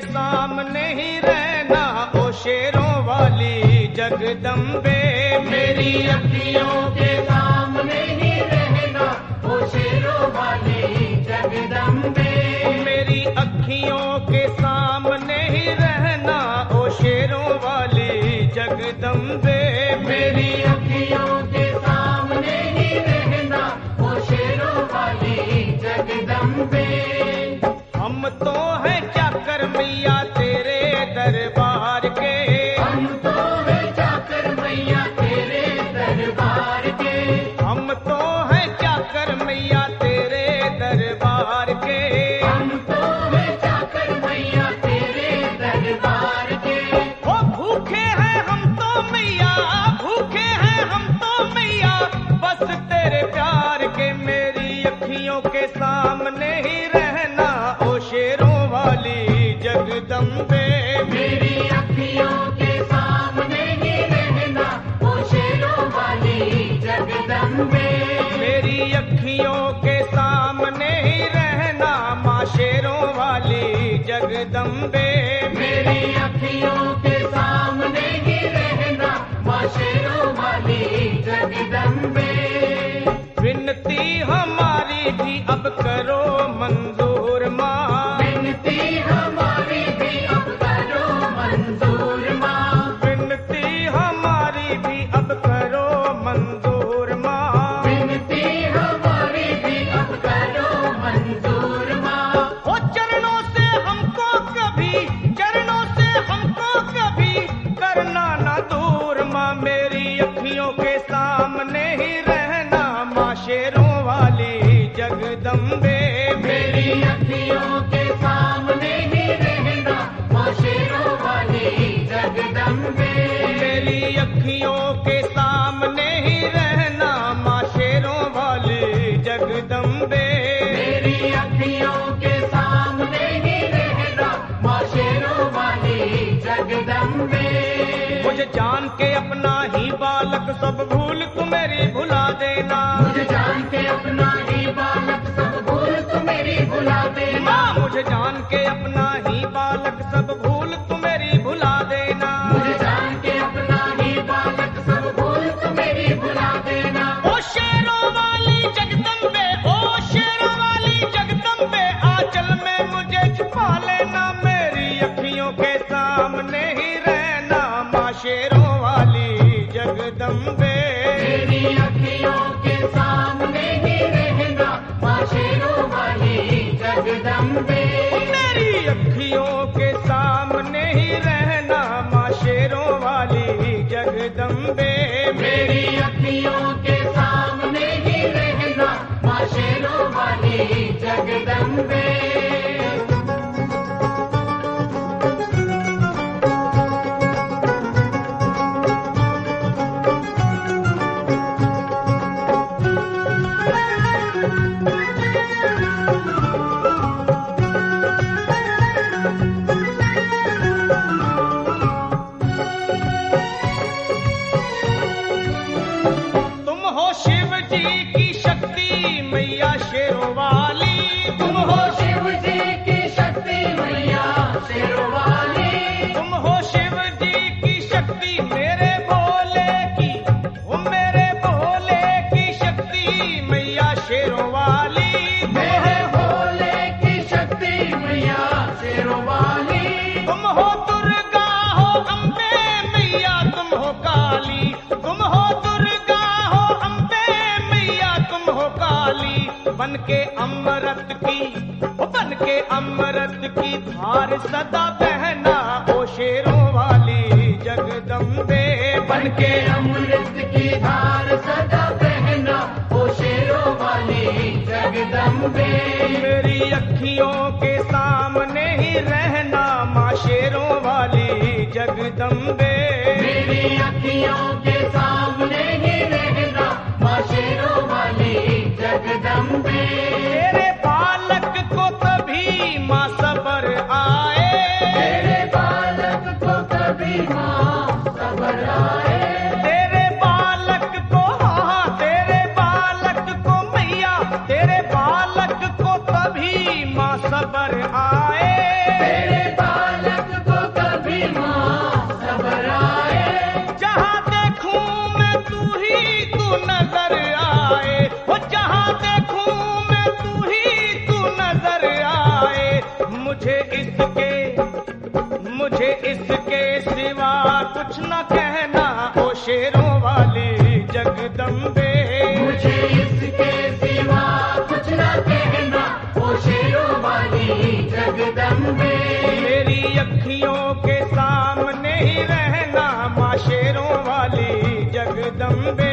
सामने ही रहना ओ शेरों वाली जगदम्बे। मेरी अखियों के सामने ही रहना ओ शेरों वाली जगदम्बे। मेरी अखियों के सामने ही रहना ओ शेरों वाली जगदम्बे। मेरी अखियों के सामने ही रहना ओ शेरों वाली जगदम्बे। हम तो हैं चाकर मैया तेरे दरबार के। हम तो हैं चाकर मैया तेरे दरबार के। हम तो हैं चाकर मैया तेरे दरबार के। हम तो हैं चाकर मैया तेरे दरबार के। ओ भूखे हैं हम तो मैया, भूखे हैं हम तो मैया बस तेरे प्यार के। मेरी अखियों के सामने ही रहना ओ शेरों वाली जगदम्बे। मेरी अखियों के सामने ही रहना ओ शेरों वाली जगदम्बे। मेरी अखियों के सामने ही रहना माँ शेरों वाली जगदम्बे। मेरी अखियों के सामने ही रहना माँ शेरों वाली जगदम्बे। विनती हमारी भी अब करो मंजूर माँ। विनती हमारी भी अब करो मंजूर माँ। विनती हमारी भी अब करो मंजूर माँ। विनती हमारी भी अब करो मंजूर माँ। ओ चरणों से हमको कभी, चरणों से हमको कभी करना ना दूर माँ। मेरी अखियों के सामने ही रहना माँ शेरों वाली जगदम्बे। मेरी अखियों के सामने ही रहना माँ शेरों वाली जगदम्बे। मेरी अखियों के सामने ही रहना माँ शेरों वाली जगदम्बे। मेरी अखियों के सामने ही रहना माँ शेरों वाली जगदम्बे। मुझे जान के अपना ही बालक सब भूल तू मेरी भुला देना। मुझे जान के अपना ही बालक सब भूल तू मेरी भुला देना। माँ मुझे जान के अपना ही बालक सब भूल तू मेरी भुला देना। मुझे जान के अपना ही बालक सब भूल तू मेरी भुला देना। ओ शेरों वाली जगदम्बे, ओ शेरों वाली जगदम्बे आंचल में मुझे छुपा लेना। मेरी अखियों के सामने ही रहना माँ शेरों वाली जगदम्बे। मेरी अखियों के सामने ही रहना माँ शेरों वाली जगदम्बे। मेरी अखियों के सामने ही रहना माँ शेरों वाली जगदम्बे। मेरी अखियों के सामने ही रहना माँ शेरों वाली जगदम्बे। तुम हो शिव जी की शक्ति मैया शेरों वाली। तुम हो शिव जी की शक्ति मैया शेरों वाली। तुम हो शिव जी की शक्ति मेरे भोले की, वो मेरे भोले की शक्ति मैया शेरों वाली। मेरे भोले की शक्ति मैया शेरों वाली। तुम हो दुर्गा हो अम्बे मैया तुम हो काली। तुम हो दुर्गा हो अम्बे मैया तुम हो काली। बन के अमृत की, बन के अमृत की धार सदा बहना ओ शेरों वाली जगदम्बे। बन के अमृत की धार सदा बहना ओ शेरों वाली जगदम्बे। मेरी अखियों के सामने ही रहना माँ शेरों वाली जगदम्बे। मेरी अखियों के सामने ही रहना माँ शेरों वाली जगदम्बे। तेरे बालक को तभी माँ सबर आए। तेरे बालक को कभी माँ सबर आए। तेरे बालक को, हाँ तेरे बालक को मैया, तेरे बालक को तभी माँ सबर आए। तेरे बालक जगदम्बे। मेरी अखियों के सामने ही रहना माँ शेरों वाली जगदम्बे।